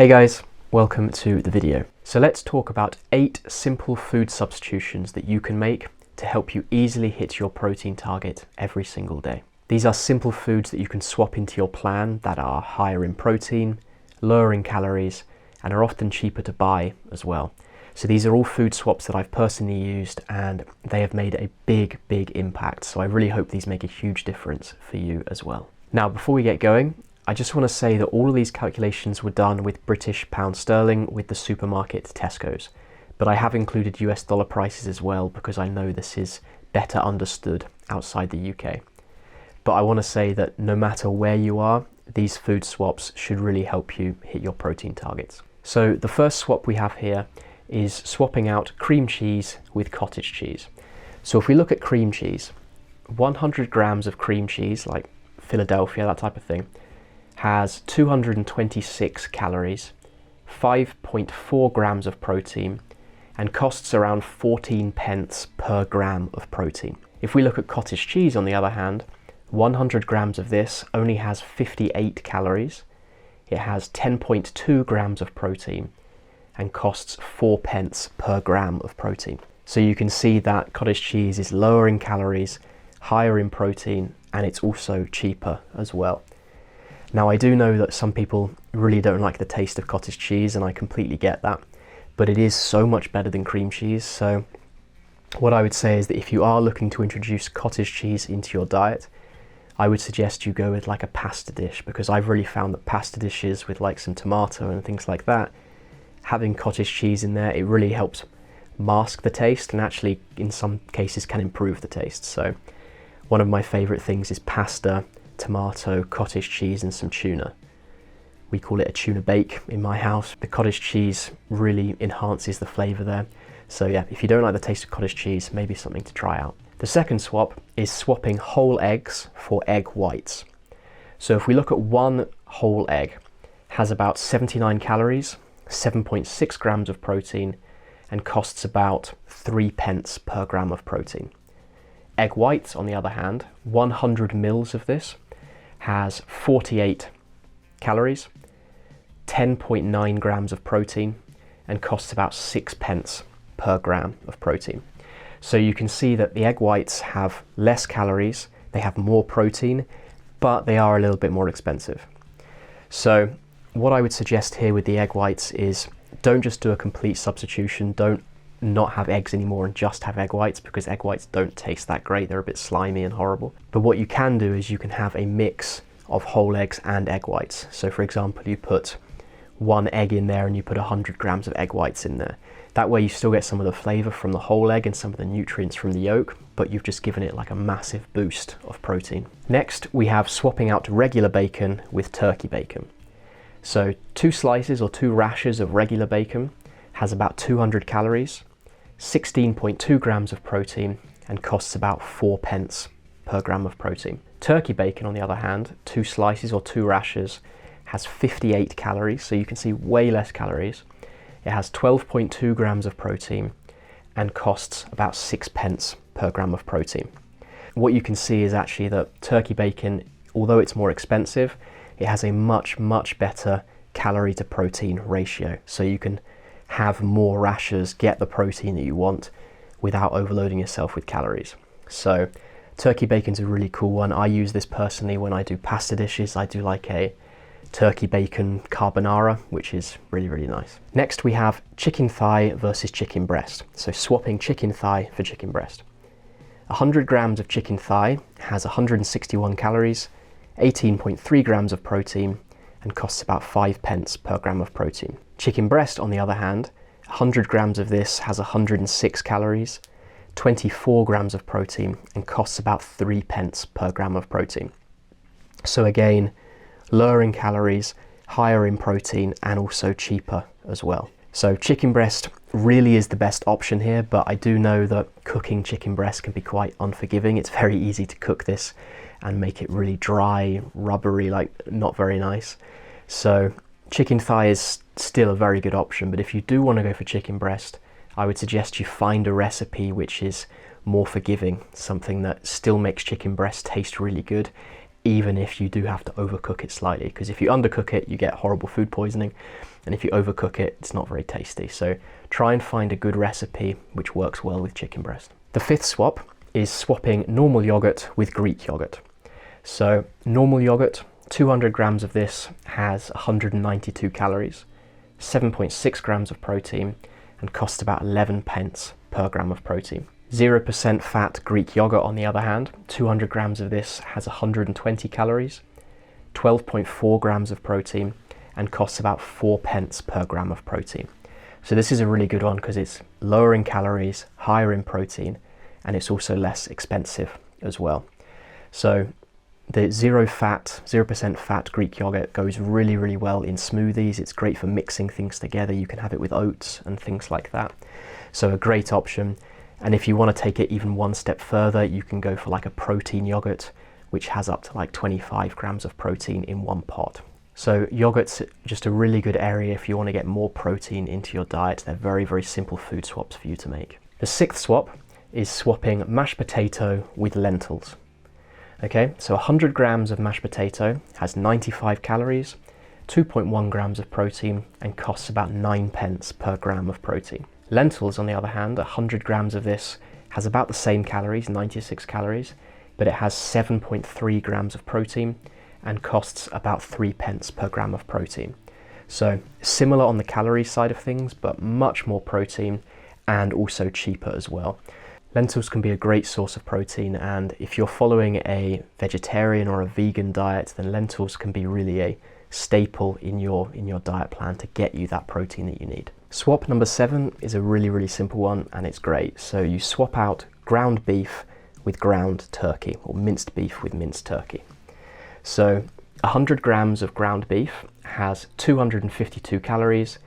Hey guys, welcome to the video. So let's talk about 8 simple food substitutions that you can make to help you easily hit your protein target every single day. These are simple foods that you can swap into your plan that are higher in protein, lower in calories, and are often cheaper to buy as well. So these are all food swaps that I've personally used and they have made a big impact. So I really hope these make a huge difference for you as well. Now, before we get going, I just want to say that all of these calculations were done with British pound sterling with the supermarket Tesco's, but I have included US dollar prices as well because I know this is better understood outside the UK. But I want to say that no matter where you are, these food swaps should really help you hit your protein targets. So the first swap we have here is swapping out cream cheese with cottage cheese. So if we look at cream cheese, 100 grams of cream cheese, like Philadelphia, that type of thing, has 226 calories, 5.4 grams of protein, and costs around 14 pence per gram of protein. If we look at cottage cheese, on the other hand, 100 grams of this only has 58 calories, it has 10.2 grams of protein, and costs 4 pence per gram of protein. So you can see that cottage cheese is lower in calories, higher in protein, and it's also cheaper as well. Now, I do know that some people really don't like the taste of cottage cheese, and I completely get that, but it is so much better than cream cheese. So what I would say is that if you are looking to introduce cottage cheese into your diet, I would suggest you go with like a pasta dish, because I've really found that pasta dishes with like some tomato and things like that, having cottage cheese in there, it really helps mask the taste and actually in some cases can improve the taste. So one of my favorite things is pasta, tomato, cottage cheese, and some tuna. We call it a tuna bake in my house. The cottage cheese really enhances the flavor there. So yeah, if you don't like the taste of cottage cheese, maybe something to try out. The second swap is swapping whole eggs for egg whites. So if we look at one whole egg, has about 79 calories, 7.6 grams of protein, and costs about 3 pence per gram of protein. Egg whites, on the other hand, 100 mils of this has 48 calories, 10.9 grams of protein, and costs about 6 pence per gram of protein. So you can see that the egg whites have less calories, they have more protein, but they are a little bit more expensive. So what I would suggest here with the egg whites is don't just do a complete substitution, don't not have eggs anymore and just have egg whites, because egg whites don't taste that great, they're a bit slimy and horrible. But what you can do is you can have a mix of whole eggs and egg whites. So for example, you put 1 egg in there and you put 100 grams of egg whites in there. That way you still get some of the flavor from the whole egg and some of the nutrients from the yolk, but you've just given it like a massive boost of protein. Next, we have swapping out regular bacon with turkey bacon. So 2 slices or 2 rashers of regular bacon has about 200 calories, 16.2 grams of protein, and costs about 4 pence per gram of protein. Turkey bacon, on the other hand, 2 slices or 2 rashers, has 58 calories, so you can see way less calories. It has 12.2 grams of protein and costs about 6 pence per gram of protein. What you can see is actually that turkey bacon, although it's more expensive, it has a much better calorie to protein ratio. So you can have more rashers, get the protein that you want without overloading yourself with calories. So turkey bacon's a really cool one. I use this personally when I do pasta dishes. I do like a turkey bacon carbonara, which is really nice. Next we have chicken thigh versus chicken breast. So swapping chicken thigh for chicken breast. 100 grams of chicken thigh has 161 calories, 18.3 grams of protein, and costs about 5 pence per gram of protein. Chicken breast, on the other hand, 100 grams of this has 106 calories, 24 grams of protein, and costs about 3 pence per gram of protein. So again, lower in calories, higher in protein, and also cheaper as well. So chicken breast really is the best option here, but I do know that cooking chicken breast can be quite unforgiving. It's very easy to cook this and make it really dry, rubbery, like not very nice. So chicken thigh is still a very good option, but if you do want to go for chicken breast, I would suggest you find a recipe which is more forgiving, something that still makes chicken breast taste really good, even if you do have to overcook it slightly, because if you undercook it, you get horrible food poisoning. and if you overcook it, it's not very tasty. So try and find a good recipe which works well with chicken breast. The fifth swap is swapping normal yogurt with Greek yogurt. So normal yogurt, 200 grams of this has 192 calories, 7.6 grams of protein, and costs about 11 pence per gram of protein. 0% fat Greek yogurt, on the other hand, 200 grams of this has 120 calories, 12.4 grams of protein, and costs about 4 pence per gram of protein. So this is a really good one because it's lower in calories, higher in protein, and it's also less expensive as well. So the 0% fat Greek yogurt goes really, really well in smoothies. It's great for mixing things together. You can have it with oats and things like that. So a great option. And if you want to take it even one step further, you can go for like a protein yogurt, which has up to like 25 grams of protein in one pot. So yogurt's just a really good area if you want to get more protein into your diet. They're very, very simple food swaps for you to make. The sixth swap is swapping mashed potato with lentils. Okay, so 100 grams of mashed potato has 95 calories, 2.1 grams of protein, and costs about 9 pence per gram of protein. Lentils, on the other hand, 100 grams of this has about the same calories, 96 calories, but it has 7.3 grams of protein and costs about 3 pence per gram of protein. So similar on the calorie side of things, but much more protein and also cheaper as well. Lentils can be a great source of protein, and if you're following a vegetarian or a vegan diet, then lentils can be really a staple in your diet plan to get you that protein that you need. Swap number 7 is a really, really simple one, and it's great. So you swap out ground beef with ground turkey, or minced beef with minced turkey. So 100 grams of ground beef has 252 calories,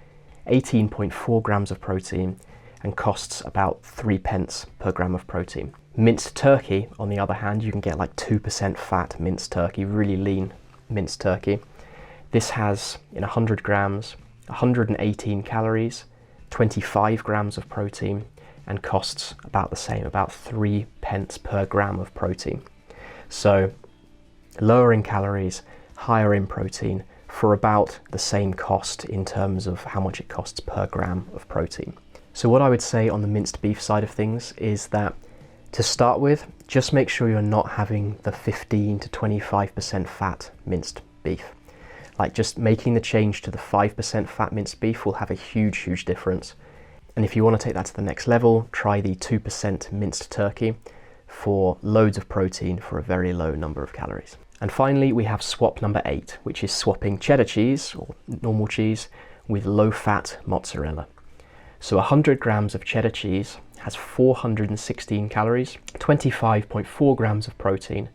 18.4 grams of protein, and costs about 3 pence per gram of protein. Minced turkey, on the other hand, you can get like 2% fat minced turkey, really lean minced turkey. This has, in 100 grams, 118 calories, 25 grams of protein, and costs about the same, about 3 pence per gram of protein. So lower in calories, higher in protein, for about the same cost in terms of how much it costs per gram of protein. So what I would say on the minced beef side of things is that to start with, just make sure you're not having the 15 to 25% fat minced beef. Like just making the change to the 5% fat minced beef will have a huge, huge difference. And if you want to take that to the next level, try the 2% minced turkey for loads of protein for a very low number of calories. And finally, we have swap number 8, which is swapping cheddar cheese or normal cheese with low-fat mozzarella. So 100 grams of cheddar cheese has 416 calories, 25.4 grams of protein,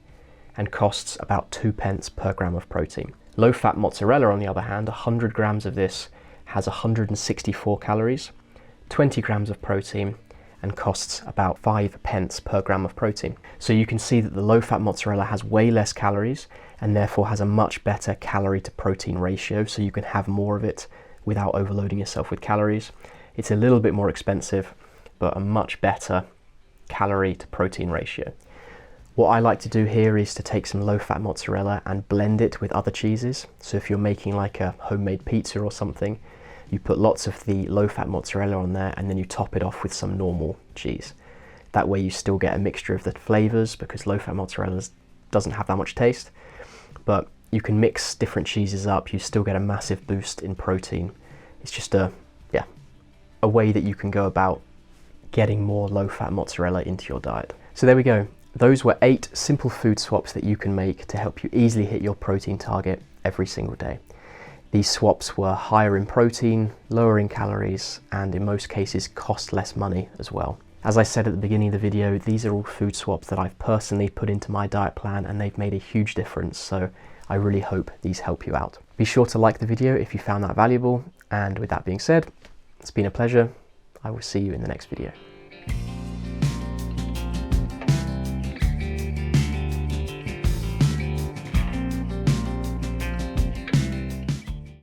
and costs about 2 pence per gram of protein. Low-fat mozzarella, on the other hand, 100 grams of this has 164 calories, 20 grams of protein, and costs about 5 pence per gram of protein. So you can see that the low-fat mozzarella has way less calories and therefore has a much better calorie to protein ratio, so you can have more of it without overloading yourself with calories. It's a little bit more expensive, but a much better calorie to protein ratio. What I like to do here is to take some low-fat mozzarella and blend it with other cheeses. So if you're making like a homemade pizza or something, you put lots of the low-fat mozzarella on there and then you top it off with some normal cheese. That way you still get a mixture of the flavors, because low-fat mozzarella doesn't have that much taste, but you can mix different cheeses up, you still get a massive boost in protein. It's just a way that you can go about getting more low-fat mozzarella into your diet. So there we go. Those were 8 simple food swaps that you can make to help you easily hit your protein target every single day. These swaps were higher in protein, lower in calories, and in most cases cost less money as well. As I said at the beginning of the video, these are all food swaps that I've personally put into my diet plan, and they've made a huge difference, so I really hope these help you out. Be sure to like the video if you found that valuable, and with that being said, it's been a pleasure. I will see you in the next video.